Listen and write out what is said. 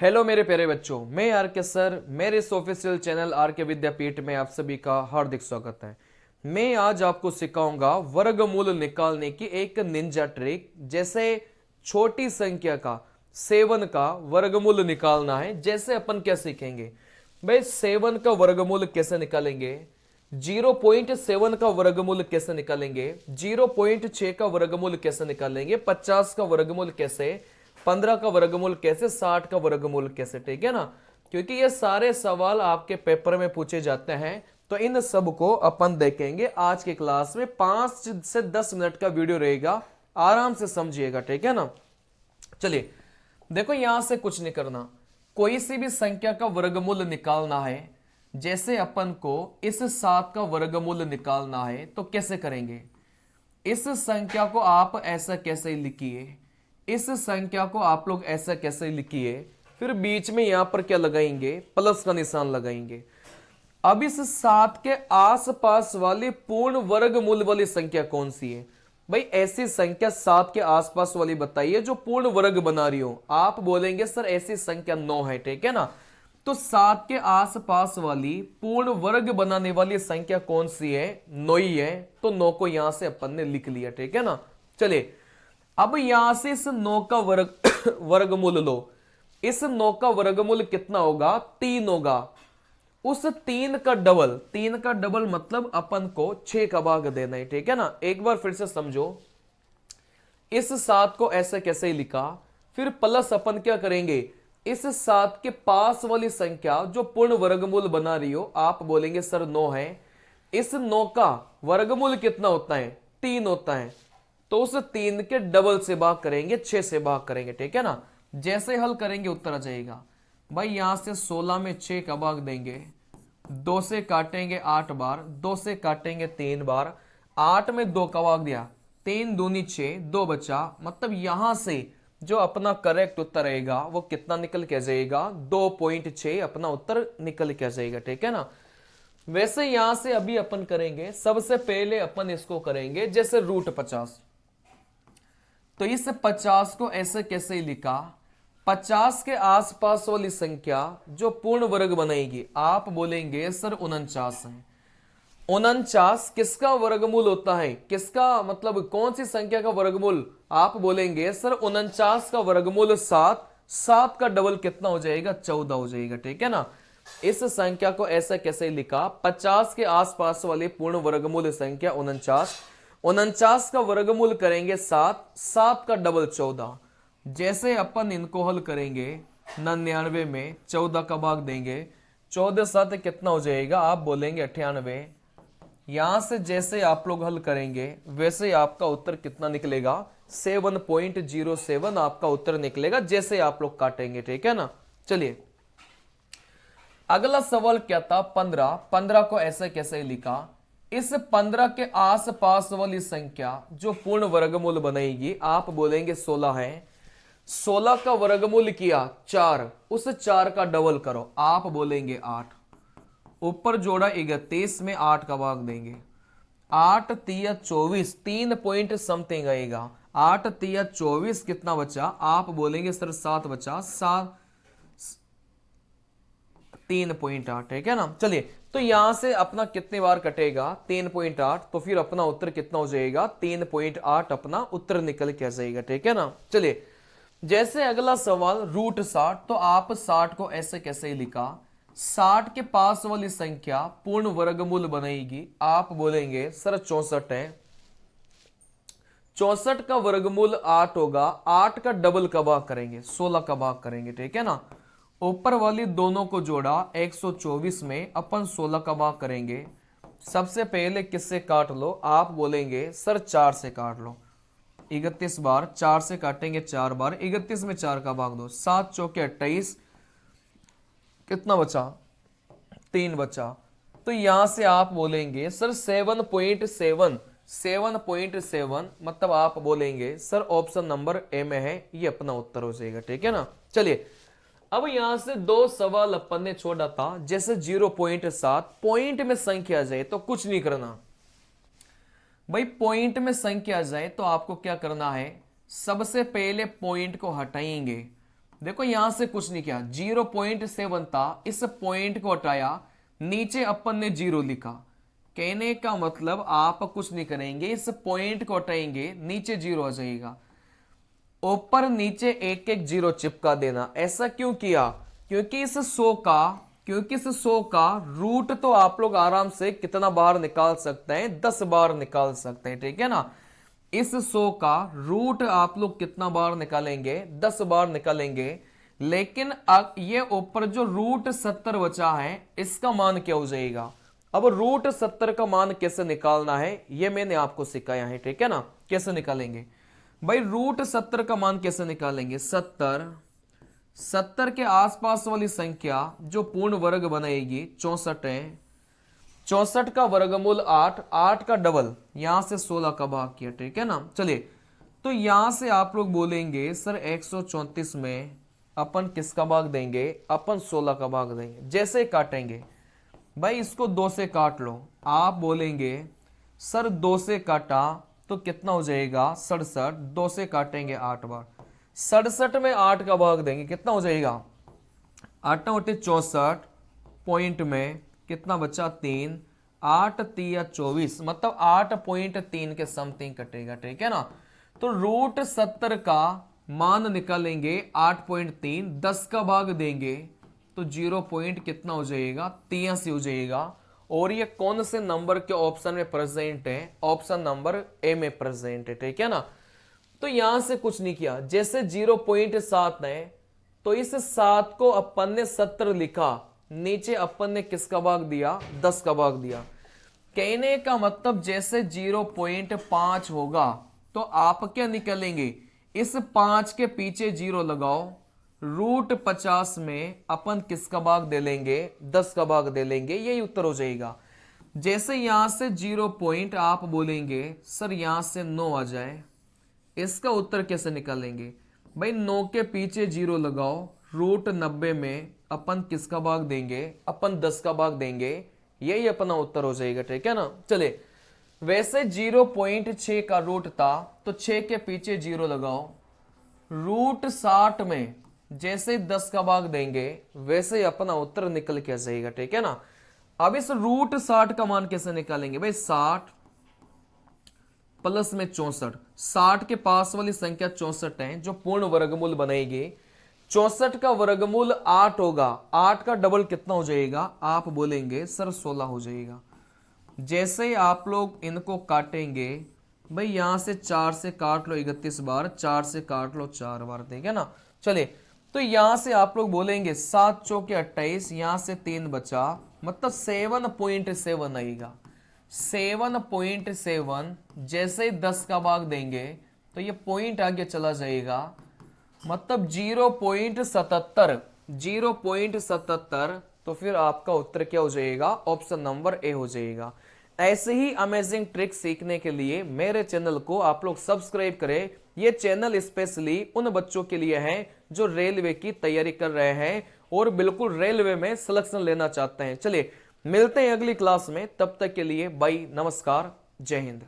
Hello मेरे प्यारे बच्चों, मैं आर के सर। मेरे इस ऑफिशियल चैनल आर के विद्यापीठ में आप सभी का हार्दिक स्वागत है। मैं आज आपको सिखाऊंगा वर्गमूल निकालने की एक निंजा ट्रिक। जैसे छोटी संख्या का 7 का वर्गमूल निकालना है, जैसे अपन क्या सीखेंगे भाई, 7 का वर्गमूल कैसे निकालेंगे, 0.7 का वर्गमूल कैसे निकालेंगे, 0.6 का वर्गमूल कैसे निकालेंगे, 50 का वर्गमूल कैसे, 15 का वर्गमूल कैसे, 60 का वर्गमूल कैसे। ठीक है ना, क्योंकि ये सारे सवाल आपके पेपर में पूछे जाते हैं। तो इन सब को अपन देखेंगे आज की क्लास में। 5 से 10 मिनट का वीडियो रहेगा, आराम से समझिएगा। ठीक है ना, चलिए देखो, यहां से कुछ नहीं करना, कोई सी भी संख्या का वर्गमूल निकालना है। जैसे अपन को इस 7 का वर्गमूल निकालना है तो कैसे करेंगे, इस संख्या को आप ऐसा कैसे लिखिए, इस संख्या को आप लोग ऐसा कैसे लिखिए, फिर बीच में यहां पर क्या लगाएंगे, प्लस का निशान लगाएंगे। अब इस 7 के आसपास वाली पूर्ण वर्गमूल वाली संख्या कौन सी है भाई, ऐसी संख्या 7 के आसपास वाली बताइए जो पूर्ण वर्ग बना रही हो। आप बोलेंगे सर ऐसी संख्या 9 है। ठीक है ना, तो 7 के आसपास वाली पूर्ण वर्ग बनाने वाली संख्या कौन सी है, 9 ही है। तो 9 को यहां से अपन ने लिख लिया। ठीक है ना, चलिए अब यहां से इस 9 का वर्गमूल लो। इस 9 का वर्गमूल कितना होगा, 3 होगा। उस 3 का डबल, 3 का डबल मतलब अपन को 6 का भाग देना है। ठीक है ना, एक बार फिर से समझो, इस 7 को ऐसे कैसे लिखा, फिर प्लस अपन क्या करेंगे, इस 7 के पास वाली संख्या जो पूर्ण वर्गमूल बना रही हो, आप बोलेंगे सर 9 है। इस 9 का वर्गमूल कितना होता है, 3 होता है। तो उस 3 के डबल से भाग करेंगे, 6 से भाग करेंगे। ठीक है ना, जैसे हल करेंगे उत्तर आ जाएगा भाई। यहां से 16 में 6 का भाग देंगे, 2 से काटेंगे 8 बार, 2 से काटेंगे 3 बार, 8 में 2 का भाग दिया, 3 दूनी 6, 2 बचा। मतलब यहां से जो अपना करेक्ट उत्तर रहेगा वो कितना निकल के जाएगा, 2.6 अपना उत्तर निकल के जाएगा। ठीक है ना, वैसे यहां से अभी अपन करेंगे, सबसे पहले अपन इसको करेंगे जैसे √50। तो इस 50 को ऐसे कैसे लिखा, 50 के आसपास वाली संख्या जो पूर्ण वर्ग बनाएगी, आप बोलेंगे सर 49 है। 49 किसका वर्गमूल होता है, किसका मतलब कौन सी संख्या का वर्गमूल, आप बोलेंगे सर 49 का वर्गमूल 7। 7 का डबल कितना हो जाएगा, 14 हो जाएगा। ठीक है ना, इस संख्या को ऐसे कैसे लिखा, 50 के आसपास वाली पूर्ण वर्गमूल संख्या 49। 49 का वर्गमूल करेंगे 7, 7 का डबल 14। जैसे अपन इनको हल करेंगे, 99 में 14 का भाग देंगे, 14 7 कितना हो जाएगा, आप बोलेंगे 98। यहां से जैसे आप लोग हल करेंगे वैसे आपका उत्तर कितना निकलेगा, 7.07 आपका उत्तर निकलेगा, जैसे आप लोग काटेंगे। ठीक है ना, चलिए अगला सवाल क्या था, 15। 15 को ऐसे कैसे लिखा, इस 15 के आसपास वाली संख्या जो पूर्ण वर्गमूल बनेगी, आप बोलेंगे 16 है। 16 का वर्गमूल किया 4, उस 4 का डबल करो, आप बोलेंगे 8। ऊपर जोड़ा 31 में 8 का भाग देंगे, 8 3 24, 3 पॉइंट समथिंग आएगा। 8 3 24 कितना बचा, आप बोलेंगे सर 7 बचा, 7 3.8। ठीक है ना, चलिए तो यहां से अपना कितने बार कटेगा, 3.8। तो फिर अपना उत्तर कितना हो जाएगा, 3.8 अपना उत्तर निकल के आ जाएगा। ठीक है ना, चलिए जैसे अगला सवाल √60। तो आप 60 को ऐसे कैसे लिखा, 60 के पास वाली संख्या पूर्ण वर्गमूल बनेगी, आप बोलेंगे सर 64 है। 64 का वर्गमूल 8 होगा, 8 का डबल का भाग करेंगे, 16 का भाग करेंगे। ठीक है ना, ऊपर वाली दोनों को जोड़ा 124 में अपन 16 का भाग करेंगे। सबसे पहले किससे काट लो, आप बोलेंगे सर 4 से काट लो, 31 बार, 4 से काटेंगे 4 बार, 31 में 4 का भाग दो, 7 चौके 28, कितना बचा, 3 बचा। तो यहां से आप बोलेंगे सर 7.7, 7.7 मतलब आप बोलेंगे सर ऑप्शन नंबर ए में है, ये अपना उत्तर हो जाएगा। ठीक है ना, चलिए अब यहां से 2 सवाल अपन ने छोड़ा था। जैसे 0.7 पॉइंट में संख्या आ जाए तो कुछ नहीं करना भाई, पॉइंट में संख्या आ जाए तो आपको क्या करना है, सबसे पहले पॉइंट को हटाएंगे, देखो यहां से कुछ नहीं किया, 0.7 था, इस पॉइंट को हटाया, नीचे अपन ने 0 लिखा। कहने का मतलब आप कुछ नहीं करेंगे, इस पॉइंट को हटाएंगे, नीचे 0 आ जाएगा, ऊपर नीचे एक एक 0 चिपका देना। ऐसा क्यों किया? क्योंकि इस 100 का रूट तो आप लोग आराम से कितना बार निकाल सकते हैं, 10 बार निकाल सकते हैं, ठीक है ना। इस 100 का रूट आप लोग कितना बार निकालेंगे? 10 बार निकालेंगे। लेकिन अब ये ऊपर जो रूट 70 बचा है, इसका मान क्या हो जाएगा? अब रूट 70 का मान कैसे निकालना है ये मैंने आपको सिखाया है, ठीक है ना। कैसे निकालेंगे भाई? रूट 70 का मान कैसे निकालेंगे? 70 के आसपास वाली संख्या जो पूर्ण वर्ग बनाएगी 64 है। 64 का वर्गमूल 8, 8 का डबल, यहां से 16 का भाग किया, ठीक है ना। चलिए, तो यहां से आप लोग बोलेंगे सर 134 में अपन किसका भाग देंगे? अपन 16 का भाग देंगे। जैसे काटेंगे भाई, इसको 2 से काट लो। आप बोलेंगे सर 2 से काटा तो कितना हो जाएगा? 67। 2 से काटेंगे 8 बार, 67 में 8 का भाग देंगे, कितना हो जाएगा? 8 उठे 64, पॉइंट में कितना बचा? 3, 8 3 24, मतलब 8.3 के समथिंग कटेगा, ठीक है ना। तो रूट 70 का मान निकालेंगे 8.3, 10 का भाग देंगे तो 0 पॉइंट कितना हो जाएगा? 83 हो जाएगा। और ये कौन से नंबर के ऑप्शन में प्रेजेंट है? ऑप्शन नंबर ए में प्रेजेंट है, ठीक है ना। तो यहां से कुछ नहीं किया, जैसे 0.7 है तो इस 7 को अपन ने 70 लिखा, नीचे अपन ने किसका भाग दिया? 10 का भाग दिया। कहने का मतलब जैसे 0.5 होगा तो आप क्या निकलेंगे? इस 5 के पीछे 0 लगाओ, रूट 50 में अपन किसका भाग दे लेंगे? 10 का भाग दे लेंगे, यही उत्तर हो जाएगा। जैसे यहां से 0 पॉइंट आप बोलेंगे सर यहां से 9 आ जाए, इसका उत्तर कैसे निकालेंगे? भाई 9 के पीछे 0 लगाओ, रूट 90 में अपन किसका भाग देंगे? अपन 10 का भाग देंगे, यही अपना उत्तर हो जाएगा, ठीक है ना। चले, वैसे 0.6 का रूट था तो 6 के पीछे 0 लगाओ, रूट 60 में जैसे 10 का भाग देंगे वैसे अपना उत्तर निकल के जाएगा, ठीक है ना। अब इस रूट 60 का मान कैसे निकालेंगे? भाई 60 प्लस में 64, 60 के पास वाली संख्या 64 है जो पूर्ण वर्गमूल बनाएगी। 64 का वर्गमूल 8 होगा, 8 का डबल कितना हो जाएगा? आप बोलेंगे सर 16 हो जाएगा। जैसे ही आप लोग इनको काटेंगे भाई, यहां से 4 से काट लो 31 बार, 4 से काट लो 4 बार, ठीक है ना। चलिए, तो यहां से आप लोग बोलेंगे 7 चौके 28, यहां से 3 बचा, मतलब 7.7 आएगा। 7.7 जैसे ही 10 का भाग देंगे तो ये पॉइंट आगे चला जाएगा, मतलब 0.77, 0.77। तो फिर आपका उत्तर क्या हो जाएगा? ऑप्शन नंबर ए हो जाएगा। ऐसे ही अमेजिंग ट्रिक सीखने के लिए मेरे चैनल को आप लोग सब्सक्राइब करें। ये चैनल स्पेशली उन बच्चों के लिए है जो रेलवे की तैयारी कर रहे हैं और बिल्कुल रेलवे में सिलेक्शन लेना चाहते हैं। चलिए, मिलते हैं अगली क्लास में, तब तक के लिए बाय, नमस्कार, जय हिंद।